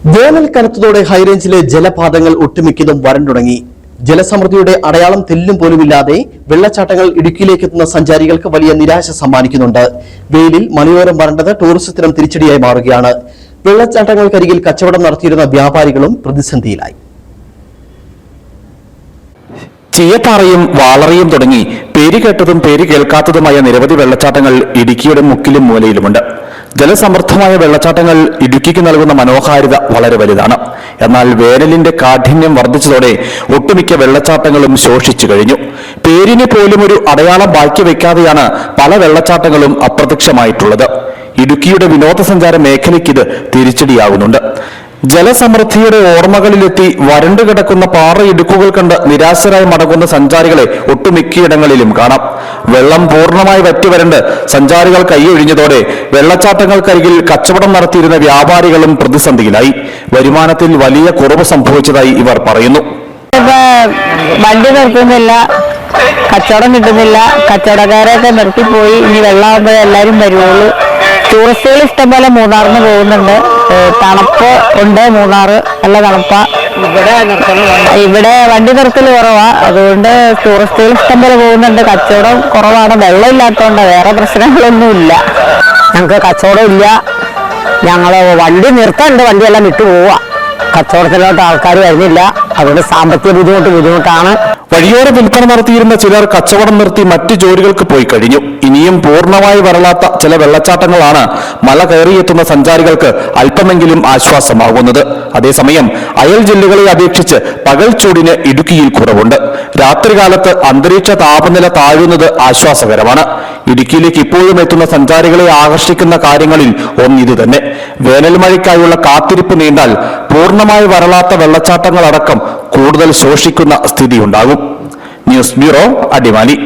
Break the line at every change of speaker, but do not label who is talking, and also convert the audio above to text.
വേനൽ കനത്തതോടെ ഹൈറേഞ്ചിലെ ജലപാതങ്ങൾ ഒട്ടുമിക്കതും വരണ്ടുടങ്ങി. ജലസമൃദ്ധിയുടെ അടയാളം തെല്ലും പോലുമില്ലാതെ വെള്ളച്ചാട്ടങ്ങൾ ഇടുക്കിയിലേക്ക് എത്തുന്ന സഞ്ചാരികൾക്ക് വലിയ നിരാശ സമ്മാനിക്കുന്നുണ്ട്. വെയിലിൽ മലയോരം വരണ്ടത് ടൂറിസത്തിനും തിരിച്ചടിയായി മാറുകയാണ്. വെള്ളച്ചാട്ടങ്ങൾക്കരികിൽ കച്ചവടം നടത്തിയിരുന്ന വ്യാപാരികളും പ്രതിസന്ധിയിലായി.
ചീയപ്പാറയും വാളറയും തുടങ്ങി പേര് കേട്ടതും പേര് കേൾക്കാത്തതുമായ നിരവധി വെള്ളച്ചാട്ടങ്ങൾ ഇടുക്കിയുടെ മുക്കിലും മൂലയിലുമുണ്ട്. ജലസമൃദ്ധമായ വെള്ളച്ചാട്ടങ്ങൾ ഇടുക്കിക്ക് നൽകുന്ന മനോഹാരിത വളരെ വലുതാണ്. എന്നാൽ വേനലിന്റെ കാഠിന്യം വർദ്ധിച്ചതോടെ ഒട്ടുമിക്ക വെള്ളച്ചാട്ടങ്ങളും ശോഷിച്ചു കഴിഞ്ഞു. പേരിന് പോലും ഒരു അടയാളം ബാക്കി വയ്ക്കാതെയാണ് പല വെള്ളച്ചാട്ടങ്ങളും അപ്രത്യക്ഷമായിട്ടുള്ളത്. ഇടുക്കിയുടെ വിനോദസഞ്ചാര മേഖലയ്ക്ക് ഇത് തിരിച്ചടിയാകുന്നുണ്ട്. ജലസമൃദ്ധിയുടെ ഓർമ്മകളിലെത്തി വരണ്ടു കിടക്കുന്ന പാറയിടുക്കുകൾ കണ്ട് നിരാശരായി മടങ്ങുന്ന സഞ്ചാരികളെ ഒട്ടുമിക്കയിടങ്ങളിലും കാണാം. വെള്ളം പൂർണ്ണമായി വറ്റിവരണ്ട് സഞ്ചാരികൾ കൈയൊഴിഞ്ഞതോടെ വെള്ളച്ചാട്ടങ്ങൾക്കരികിൽ കച്ചവടം നടത്തിയിരുന്ന വ്യാപാരികളും പ്രതിസന്ധിയിലായി. വരുമാനത്തിൽ വലിയ കുറവ് സംഭവിച്ചതായി ഇവർ പറയുന്നു.
വണ്ടി നിർത്തുന്നില്ല, കച്ചവടം കിട്ടുന്നില്ല, കച്ചവടക്കാരൊക്കെ നിർത്തിപ്പോയി. ഇനി വെള്ളമാകുമ്പോഴേ എല്ലാവരും വരുള്ളൂ. ടൂറിസ്റ്റുകൾ ഇഷ്ടംപോലെ മൂന്നാറിന് പോകുന്നുണ്ട്. തണുപ്പ് ഉണ്ട്, മൂന്നാറ് നല്ല തണുപ്പാ. ഇവിടെ വണ്ടി നിർത്തൽ കുറവാ, അതുകൊണ്ട് ടൂറിസ്റ്റുകൾ ഇഷ്ടംപോലെ പോകുന്നുണ്ട്. കച്ചവടം കുറവാണ്, വെള്ളം ഇല്ലാത്തതുകൊണ്ട്, വേറെ പ്രശ്നങ്ങളൊന്നുമില്ല. ഞങ്ങൾക്ക് കച്ചവടം ഇല്ല. ഞങ്ങള് വണ്ടി നിർത്താനുണ്ട്, വണ്ടിയെല്ലാം വിട്ടു പോവാ. കച്ചവടത്തിലോട്ട് ആൾക്കാർ വരുന്നില്ല, അതുകൊണ്ട് സാമ്പത്തിക ബുദ്ധിമുട്ടാണ്.
വഴിയോര വിൽപ്പന നടത്തിയിരുന്ന ചിലർ കച്ചവടം നിർത്തി മറ്റു ജോലികൾക്ക് പോയി കഴിഞ്ഞു. ഇനിയും പൂർണ്ണമായി വരളാത്ത ചില വെള്ളച്ചാട്ടങ്ങളാണ് മല കയറിയെത്തുന്ന സഞ്ചാരികൾക്ക് അല്പമെങ്കിലും ആശ്വാസമാകുന്നത്. അതേസമയം അയൽ ജില്ലകളെ അപേക്ഷിച്ച് പകൽ ചൂടിന് ഇടുക്കിയിൽ കുറവുണ്ട്. രാത്രികാലത്ത് അന്തരീക്ഷ താപനില താഴുന്നത് ആശ്വാസകരമാണ്. ഇടുക്കിയിലേക്ക് ഇപ്പോഴും എത്തുന്ന സഞ്ചാരികളെ ആകർഷിക്കുന്ന കാര്യങ്ങളിൽ ഒന്നിതു തന്നെ. വേനൽ മഴയ്ക്കായുള്ള കാത്തിരിപ്പ് നീണ്ടാൽ പൂർണ്ണമായി വരളാത്ത വെള്ളച്ചാട്ടങ്ങളടക്കം കൂടുതൽ ശോഷിക്കുന്ന സ്ഥിതിയുണ്ടാകും. News bureau, Adimali.